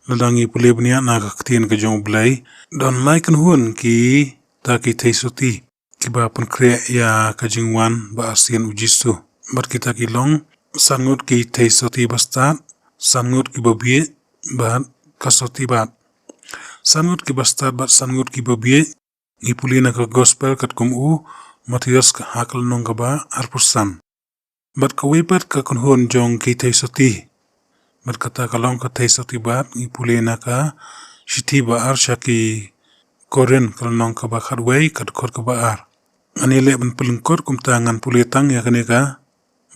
ladangi pule bnia na kaktian ka jong blai don laikan hun ki ta ki theisoti ki ba pun kre ya ka jingwan ba asian ujisu bat kita ki long sangut ki theisoti bastat sangut ki babie ba kasoti bat sangut ki bastat bat sangut ki babie ni pule na ka gospel kat kum u Matius ka hakal nong ka ba arpusan bat ka wipat ka kunhun jong ki theisoti bat kata kalong ka theisoti bat ni pule na ka shiti ba ar shaki koren kalong ka ba kharwei kat kor ka ba ar anile ban pulingkor kum tangan pule tang ya kane ka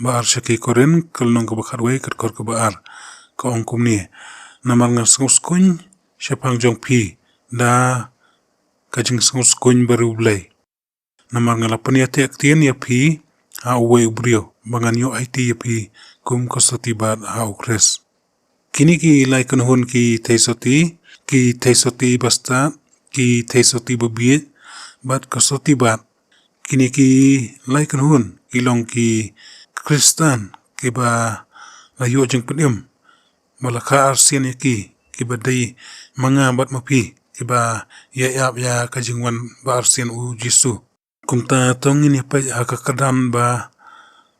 ba ar shaki koren kalong ka ba kharwei kat kor ka ba ar ka ongkum ni namar nga snguskuny shapang jong pi da kajing snguskuny baru blai namar nga lapanya te aktien ya pi ha uwe ubrio bangan yo IT ya pi kum kasoti bat ha ukres kini ki laikan hun ki theisoti basta ki theisoti babie bat kasoti bat kini ki laikan hun ilong ki kristan ki ba layo jeng penim malaka arsian ya ki ba dai manga bat mapi ki ba ya kajingwan ba arsian u jisu kumta tong ini pa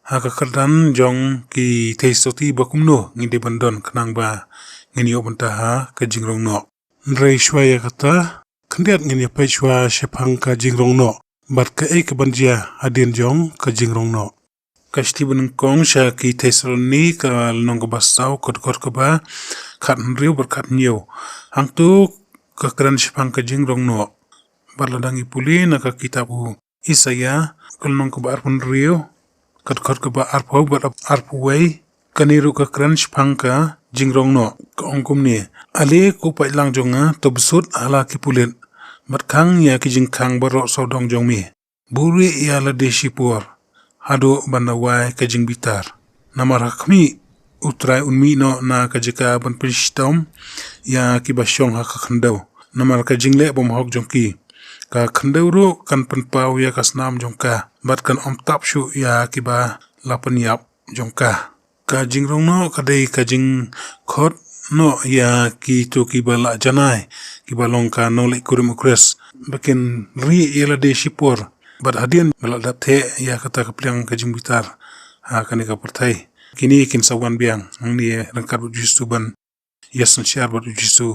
hakakardan jong ki theisoti bakumno ngide bandon kanang ba ngini obanta ha kajingrong no rei shwaya kata kandiat ngini pa shwa shepang kajingrong no bat ka ek banjia adin jong kajingrong no kashti bunung kong sha ki theisolni ka nong ka basau kot ka ba khat riu bar khat niu hang tu ka kran shepang kajingrong no barladangi puli na ka kitabu Isaya kalnong ka ba arpun riu kat ka ba arpau bat arpuwei kaniru ka kran shepang ka jingrong no ka ongkum ni ale ku pai lang jonga to besut ala ki pulen bat khang ya ki jingkhang baro sodong jong mi buri ya la deshipur hado banawai ka jingbitar namar hakmi utrai unmi no na ka jika ban pristom ya ki basyong ha ka khandau namar ka jingle bom hok jong ki ka khandau ro kan panpau ya kasnam jong ka bat kan om tap shu ya ki ba lapan yap jong ka jingrong no kadai ka jing khot no ya ki to ki bala janai ki balong ka no le kurum kres bakin ri yela de shipor bat hadian bala dathe ya kata ka plyang ka jing bitar ha kani ka perthai kini kin sawan biang ni rangkat bu jisu ban yasan shar bu jisu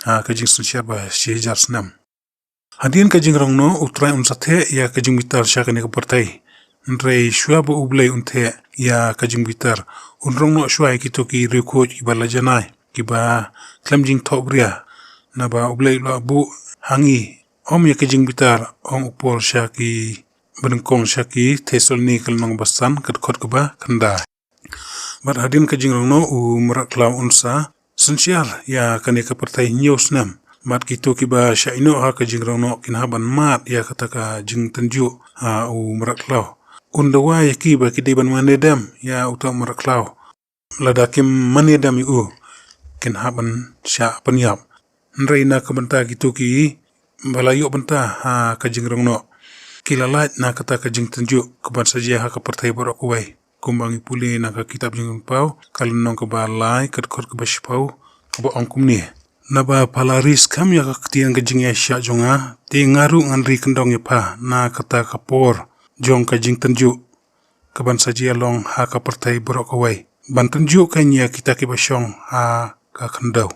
ha ka jing sun shar ba shejar snam hadian ka jingrong no utrai un sathe ya ka jing bitar sha kani ka perthai Ndrei shua bu ublai unthe ya kajing bitar unrong no shua ki to ki reko ki bala janai ki ba klamjing thobria na ba ublai lo bu hangi om ya kajing bitar ong upor sha ki benengkong sha ki thesolni kalnong basan kat khot ka ba khanda bar hadin kajing rong no u mrak law unsa sensial ya kani ka pertai nyosnam mat ki to ki ba sha ino ha kajing rong no kin haban mat ya kata ka jing tanju ha u mrak law undawa ya ki ba ki deban manedam ya utam maraklaw ladakim manedam yu kin haban sha panyap nreina ka banta ki tuki balayo banta ha ka jingrong no kilalat na kata ka jing tanju ka ban saja ha ka pertai borok wai kumbangi puli na ka kitab jing pau kalunong ka balai kat khot ka bashpau ka ba ongkum ni na ba palaris kam ya ka tiang ka jing ya sha jonga ti ngaru nganri kendong ya pa na kata ka por jong ka jing tanju kaban saji long ha ka pertai borok awai ban tanju kanya kita ki basyong ha ka khandau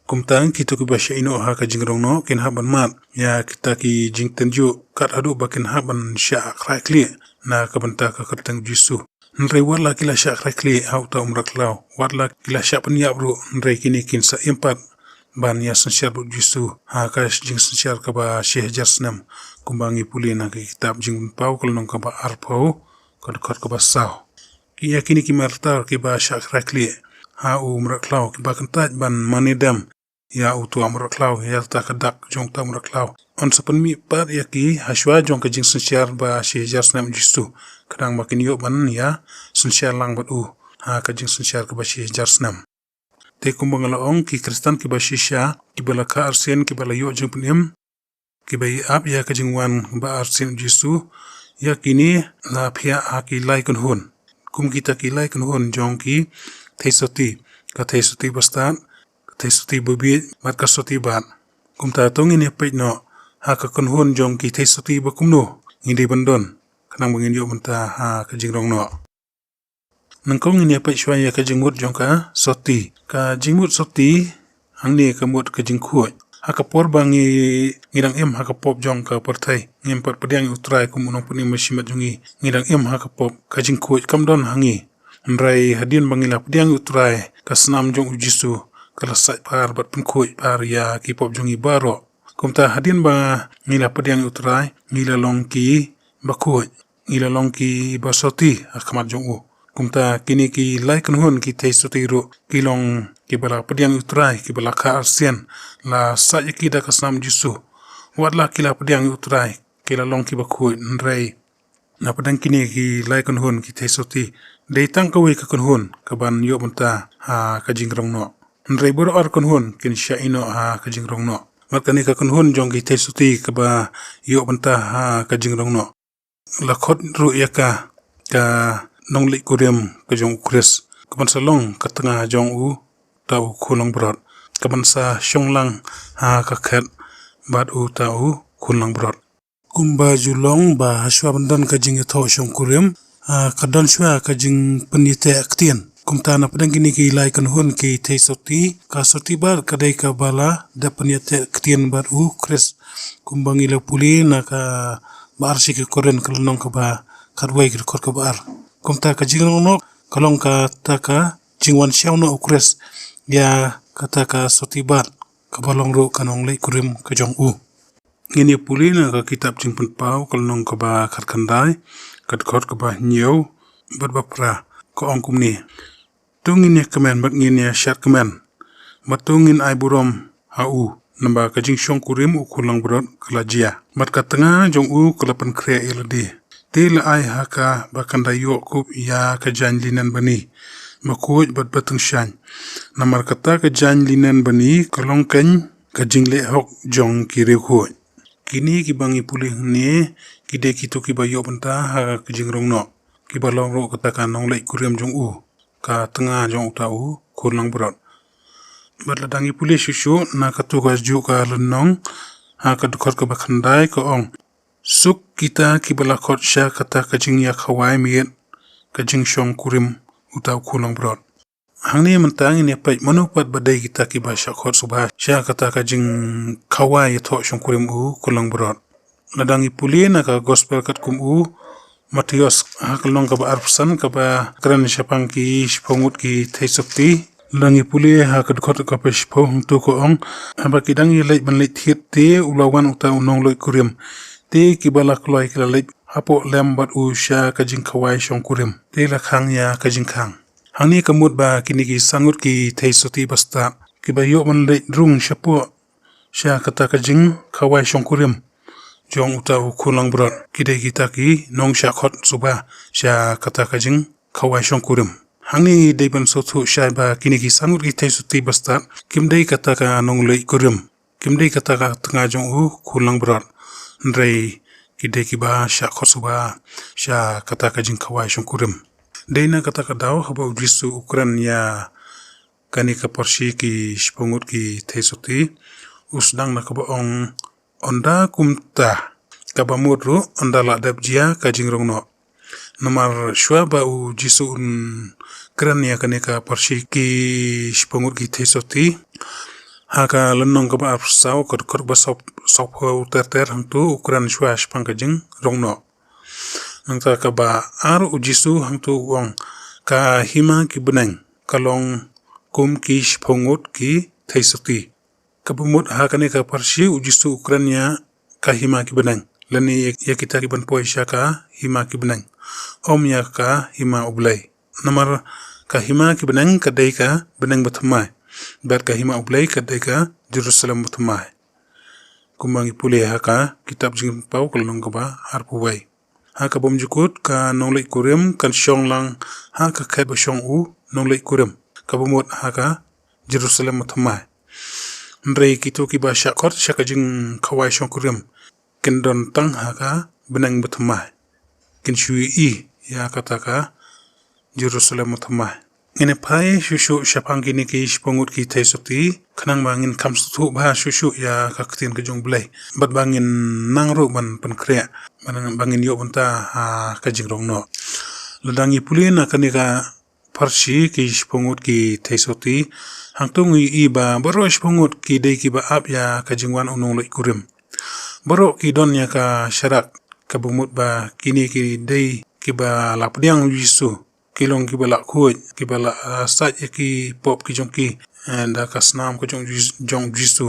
kumtang kita ki basya ino ha ka jingrong no kin ha ban mat ya kita ki jing tanju kat adu bakin ha ban sya krai kli na ka banta ka kertang jisu nrei wala kila sya krai kli ha uta umraklaw wala kila sya panya bro nrei kini kin sa empat ban ya sensyar bu jisu ha ka jing sensyar ka ba syeh jarsnam kumbangi puli na ki kitab jing pau kalong ka ba arpau kad ka ba saw ki yakini ki martar ki ba syak rakli ha u mraklaw ki ba kantaj ban manedam ya u tu amraklaw ya ta kadak jong ta mraklaw on sapan mi pat yaki haswa jong ka jing sensyar ba shi jasnam jistu kadang makin yo ban ya sensyar lang bat u ha ka jing sensyar ka ba shi jasnam te kumbang laong ki kristan ki ba shisha ki bala ka arsen ki bala yo jing punim ki bai ap ya ka jingwan ba arsen jisu ya kini la phia a ki lai kun hun kum kita ki lai kun hun jong ki theisoti bastan thei soti bubi bat ka soti bat kumta tong ini pej no ha ka kunhun jong ki thei soti ba kumno ngidi bandon kanang bangin yo banta ha ka jingrong no nangkong ini pej shwaya ka jingmut jong ka jingmut soti angni ka mut ka jingkhuj ha ka por bangi ngidang em ha ka pop jong ka porthai ngem pat padiang utrai kum unong puni mashimat jongi ngidang em ha ka pop ka jingkhuj kamdon hangi Nrai hadin bangila padiang utrai kasnam jong ujisu kala sai par bat penkhuj par ya ki pop jongi baro kumta hadin ba ngila padiang utrai ngila longki bakhuj ngila longki basoti akamat jong u kumta kini ki lai kunhun ki thei soti ru kilong ki bala padiang utrai ki bala kha arsian la sa ki da kasnam jisu watla kila padiang utrai kila longki bakhuj nrai na padang kini ki lai kunhun ki thei soti dei tang kawi ka kunhun ka ban yo banta ha ka jingrong no nrai bor ar kunhun kin sha ino ha ka jingrong no markani ka kunhun jong ki thei soti ka ba yo banta ha ka jingrong no la khot ru yaka ka nongli kuriam ka jong ukres ka ban salong ka tanga jong u ta u khulong brot ka ban sa shonglang ha ka khat bat u ta u khulong brot kumba julong ba shwa bandan ka jing tho shong kuriam kadon shwa ka jing penite aktien kumta na padang kini ki lai kan hun ki thei soti ka soti bar kadai ka bala da penite aktien bar u kres kumbang ila puli na ka bar si ki koren kalong ka ba kadwai ki kor ka bar kumta ka jing no kalong ka ta ka jingwan shaw no ukres ya kata ka soti bar ka balong ro kanong lai kurim ka jong u ngini puli na ka kitab jing pen pau kalong ka ba khandai kat khot ka ba nyew bat bapra ko ongkum ni tungin ya kemen bat ngin ya shat kemen matungin ai burom hau namba ka jing shong kurim u kulang brot klajia bat ka tanga jong u kalapan kre iladi til ai haka ba kanda yo kup ya ka jan linan bani makuj bat batung shan namar kata ka jan linan bani kalong ken ka jing le hok jong ki rekhuj kini ki bangi puli ni kide kitu ki bayo banta ha ka jingrong no ki balong ro kata ka nong lai kuriam jong u ka tanga jong ta u kurlang brot bat ladangi puli shushu na ka tu ka ju ka lenong ha ka dukor ka bakhandai ko ong suk kita ki bala khot sha kata ka jing ya khawai miet ka jing shong kurim uta kurlang brot hangni mentang ini pai manupat badai kita ki basha khot subha sha kata ka jing khawai tho shong kurim u kurlang brot ladangi puli na ka gospel kat kum u Matios hakalong ka ba arpsan ka ba kran shapang ki shpongut ki thei sokti langi puli ha ka khot ka pe shpong tu ko ong aba ki dangi lai ban lai thiet te ulawan uta unong loi kurim te ki balak loi ki lai hapo lembat u sha ka jing khawai shong kurim te la khang ya ka jing khang hangni kamut ba kini ki sangut ki thei soti basta ki ba yo ban lai rung shapo sha kata ka jing khawai shong kurim jong uta u kulang brot kide kita ki nong sha khot suba sha kata ka jing khawai shong kurim hangni deiban so thu sha ba kini ki sangut ki thei soti basta kimdei kata ka nong lei kurim kimdei kata ka tanga jong u kulang brot nrei kide ki ba sha khot suba sha kata ka jing khawai shong kurim deina kata ka daw haba ujisu ukran ya kani ka porshi ki shpongut ki thei soti usdang na ka ba ong onda kumta kabamudru onda la dabjia ka jingrong no namar shwa ba u jisu kran ya kane ka parshi ki shpongut ki thesoti haka lannong ka ba apsaw kor ba sop ter hangtu ukran shwa shpang ka jing rong no nangta ka ba ar u jisu hangtu wong ka hima ki benang kalong kum ki shpongut ki thesoti kabumut hakane ka parshi ujistu Ukrania ka hima ki benang lani ya kita ki ban poisha ka hima ki benang om ya ka hima ublay namar ka hima ki benang kadai ka benang batumai bar ka hima ublay kadai ka Jerusalem batumai kumangi pule haka kitab jing pau kalong ka ba harpuwai haka bom jukut ka nonglai kurim kan shonglang haka kai ba shong u nonglai kurim kabumut haka Jerusalem batumai Nrei kitu ki ba shakot shaka jing khawai shong kurim kin don tang haka benang batumai kin shui i ya kata ka Jerusalem batumai ngene pai shushu shapang kini ki shpongut ki taisoti khanang bangin kamstu ba shushu ya kaktin ke jong blai bat bangin nangro ban pankrea bangin yo bunta ka jingrong no ladangi pulina kanika parshi ki shpongut ki taisoti hangtung i ba baro shpongut ki dei ki ba ap ya ka jingwan unong lo ikurim baro ki don ya ka sharak ka bumut ba kini ki dei ki ba lapdiang yisu kilong ki bala kuj ki bala saj ki pop ki jong ki da kasnam ko jong jisu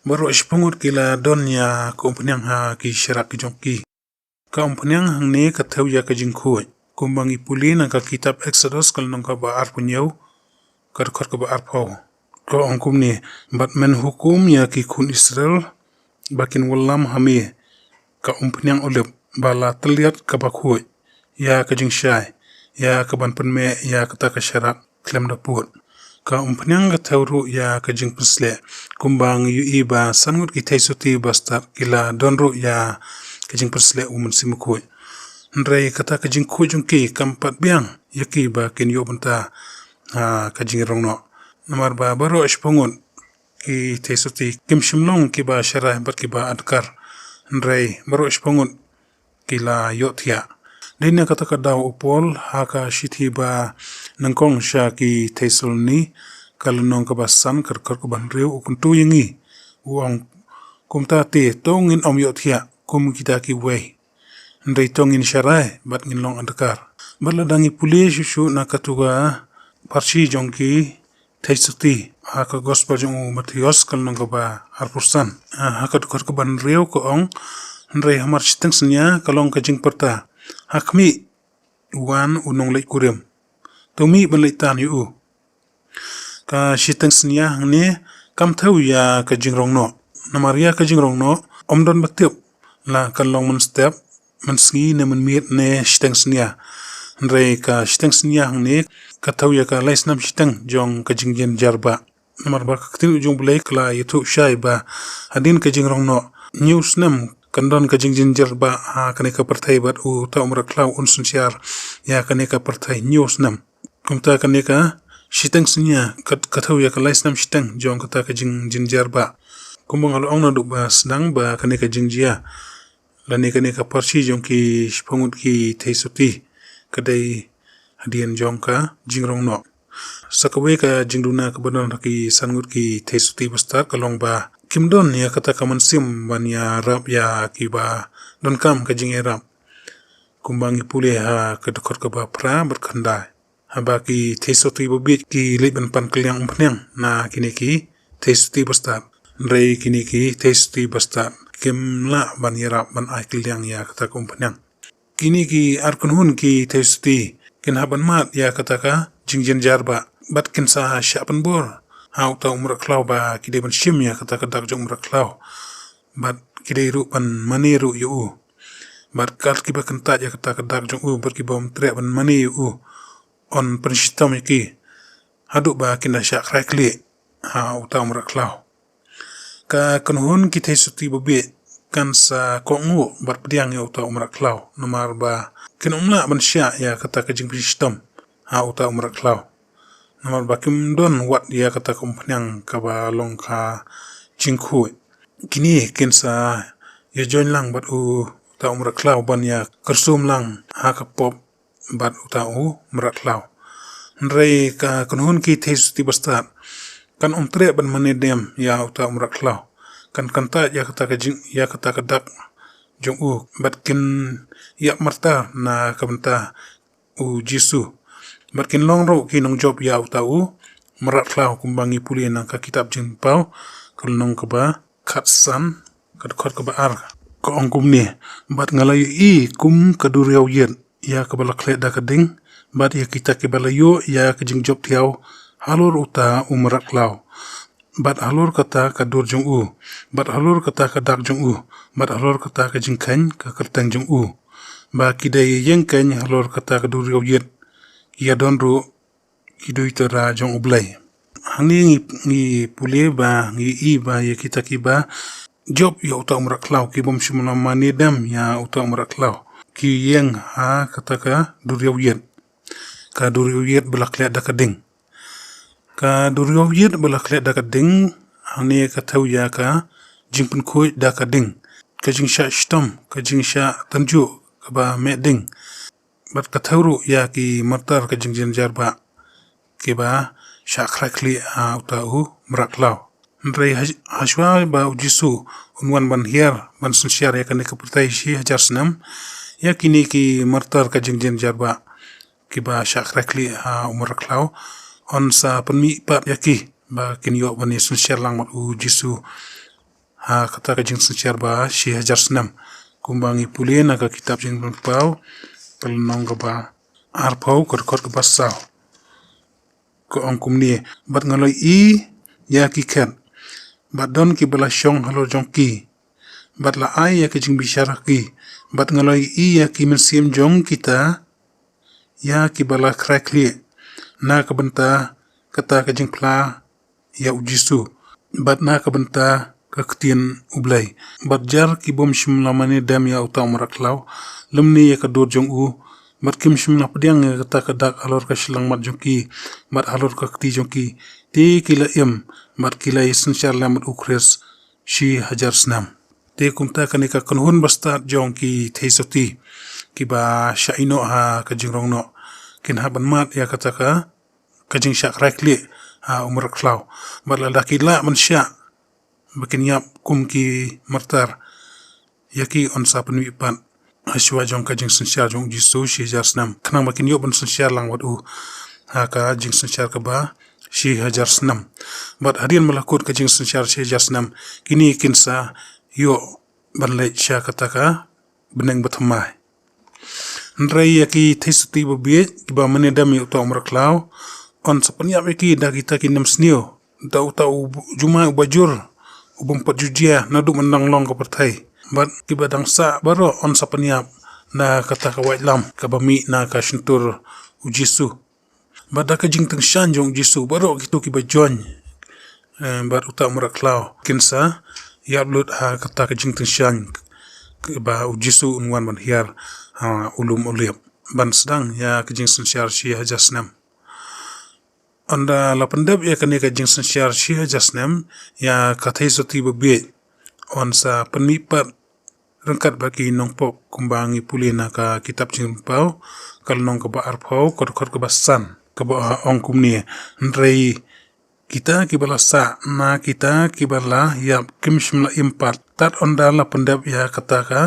baro shpungut ki la donya kompanyang ha ki sharak ki jong ki kompanyang hang ne ka thau ya ka jing kuj kumbangi pulina ka kitab Exodus kal nong ka ba ar punyaw kar ka ba ar pau ko angkum ni bat men hukum ya ki kun Israel bakin wallam hame ka kompanyang ulep bala teliat ka ba kuj ya ka jing shai ya kaban penme ya kata ka syarak klem dapur ka umpanyang ka tawru ya ka jing pesle kumbang yu iba sangut ki taisuti basta kila donru ya ka jing pesle umun simukui ndrai kata ka jing kujung ki kampat biang yaki ba kin yo banta ka jing rongno namar ba baro ishpungun ki taisuti kim shimlong ki ba syarah bat ki ba adkar ndrai baro ishpungun kila yo tia Dina kata ka daw upol haka shithi ba nangkong siya ki taisul ni kalunong kabasan karkar kaban riw ukuntu yingi uang kumta te tongin om yot hiya kum kita ki wey ndai tongin syarai bat ngin long andakar baladangi puli shushu na katuga parsi jongki taisuti haka gospel jong Matius kalunong kaba arpursan haka tukar kaban riw ko ong ndai hamar shiteng senya kalong kajing perta hakmi wan unong lek kurem tomi ban lek tan yu ka shiteng snya ne kam thau ya ka jingrong no namaria ka jingrong no omdon baktep la kan long man step man sngi ne man miet ne shiteng snya ndre ka shiteng snya ne ka thau ya ka lais nam shiteng jong ka jingjen jarba namar ba ka tu jong blek la yitu shai ba hadin ka jingrong no news nam kandon ka jingjin jarba kane ka partai bat u ta umra klau unsun siar ya kane ka partai news nam kumta kane ka shiteng snya ka thau ya ka lais nam shiteng jong ka ta ka jingjin jarba kumbang alo ong na du ba sedang ba kane ka jingjia lane kane ka parsi jong ki shpongut ki taisuti kadai hadian jong ka jingrong no sakawe ka jingduna ka banon ki sangut ki taisuti bastar kalong ba kimdon ya kata kaman sim ban ya rap ya kiba don kam ka jing rap kumbangi pule ha ka dokor ka ba pra berkanda ha ba ki tesoti bobit ki liban pan kelyang umpnyang na kini ki tesoti bastar rei kini ki tesoti bastar kimla ban ya rap ban ai kelyang ya kata umpnyang kini ki arkunhun ki tesoti kin haban mat ya kata ka jingjen jarba bat kin sa syapan bor hau ta umra klau ba kide ban shim ya kata kadak jong umra klau bat kide ru ban maniru yu bat kal ki ba kanta ya kata kadak jong bat ki bom tre ban mani yu on penshitam ki hadu ba kinda syak rakli hau ta umra klau ka kanhun ki tesuti bobe kan sa kongu bat pediang ya ta umra klau nomar ba kin umla ban syak ya kata ka jing penshitam hau ta umra klau namar bakim don wat dia kata kompanyang kaba long ka jingku kini kensa ya join lang bat u ta umra klau ban ya kersum lang ha ka pop bat u ta u umra klau ndrei ka kunhun ki tes ti bastar kan tre ban manedem ya u ta umra klau kan kanta ya kata ka jing ya kata ka dak jong u bat kin ya marta na kabanta u jisu Barkin long ro ki nong job ya utau merat klau kumbangi puli nang ka kitab jing pau kal nong ka ba khatsan ka ba ar ko ongkum ni bat ngalai i kum kadur yaw yen ya ka bala khle da ka ding bat ya kita ke bala yo ya ka jing job tiaw halur uta umrat klau bat halur kata ka dur jong u bat halur kata ka dak jong u bat halur kata ka jing kan ka kertang jong u ba kidai yeng kan halur kata ka dur yaw yen ya donru idui tera jong ublay hangi ngi pule ba ngi i ba ya kita kiba job ya uta umra klau ki bom simula mani dam ya uta umra klau ki yeng ha kata ka duryaw yen ka duriyet belaklet da kading ka duriyet belaklet da kading hangni ka thau ya ka jingpun khoi da kading ka jingsha stom ka jingsha tanju ka ba meding bat ka thawru ya ki martar ka jingjen jarba ke ba shakrakli utau meraklaw Ndrei hashwa ba ujisu unwan ban hiar ban sunsyar ya kani kapurtai shi hajar senam ya kini ki martar ka jingjen jarba ki ba shakrakli umraklaw on sa penmi pat yaki ba kini yo bani sunsyar lang mat ujisu kata ka jing sunsyar ba shi hajar senam kumbangi pulien ka kitab jing pau kalnong ka ba arpau kor ka basaw ko ong kumni bat ngaloi ya ki kat bat don ki bala syong halo jong ki bat la ai ya ki jing bisyara ki bat ngaloi ya ki mensim jong kita ya ki bala krakli na ka benta kata ka jing pla ya ujisu bat na ka benta ka ketien ublay bat jar ki bom shimla mani dam ya utau meraklaw lemni ya ka dor jong bat kim shimla pediang ya kata ka dak alor ka shilang mat jong ki bat alor ka keti jong ki ti kila bat kila sunsyar lamat ukres shi hajar senam te kumta kanika kanhun basta jong ki theisoti ki ba shaino ka jingrong no kin haban mat ya kata ka jing syak rakli umraklaw bat la dakila man syak bakin yap kum ki martar yaki on sa penwi pan ashwa jong ka jing sunsyar jong jisu shi hajar senam kanang bakin yo ban sunsyar lang wat ka jing sunsyar ka ba shi hajar senam bat harian melakut ka jing sunsyar shi hajar senam kini kinsa yo banlai sya kata ka beneng bathamai ndrai yaki theisuti babiye kiba menedam yo to meraklaw on sapanyap yaki da kita kinam snio da utau juma bajur ubumpat jujia nadu menang long ka pertai bat kiba dangsa baro on sapanyap na kata ka wailam ka bami na ka shintur ujisu bat ka jing teng shan jong jisu baro gitu kiba join bat utau meraklaw kinsa yablut kata ka jing teng shan ba ujisu unwan ban hiar ulum uliap ban sedang ya ka jing sunsyar shi hajar senam anda la pendap ya kani ka jing sunsyar shi hajar senam ya ka theisoti babe on sa penipat rengkat bagi nongpok kumbangi pulina ka kitab jing pau kal nong ka ba arpau kor ka basan ka ba ong kumni ndrei kita kibala sa na kita kibala ya kim shimla impat tat onda la pendap ya kata ka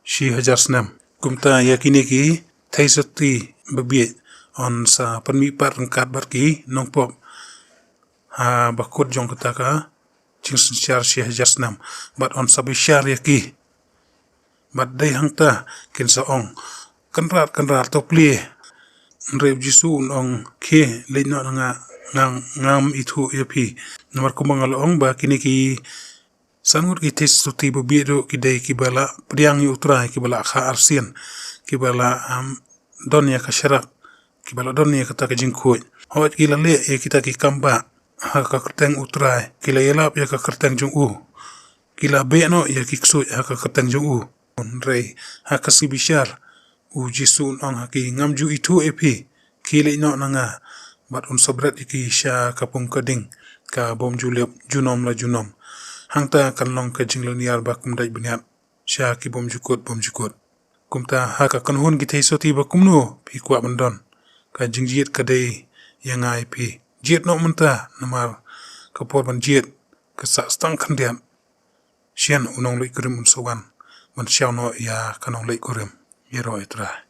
shi hajar senam kumta yakini ki theisoti babe on sa penmipat rengkat barki nongpok bakut jong kata ka jing sunsyar shi hajar senam bat on sa bisyar yaki bat dai hangta kinsa ong kenrat topli nrep jisu ong ke leino nga ngam itu yapi nomor kumbang ong ba kini ki sangut ki theisoti babe do kidai kibala priang yu utrai kibala kha arsian kibala don ya kasyarak kibala don ya kata ka jingkhoi hot kila le ya kita ki kamba ka kerteng utrai kila yelap ya ka kerteng jong kila be no ya ki ksu ka kerteng jong rei ka sibisyar jisun ong ki ngamju itu epi kile no nanga bat un sobrat ki sya kapung kading ka bom julep junom hangta kanlong ka jingloniar ba kumdai beniat sya ki bom jukut kumta ka kanhun ki theisoti ba kumno pi kwa bandon ka jingjiet kadai yang ai pi jiet no menta namar ka por ban jiet ka sa stang khandiam sian unong lei kurim un sowan man syao no ya kanong lei kurim yero itra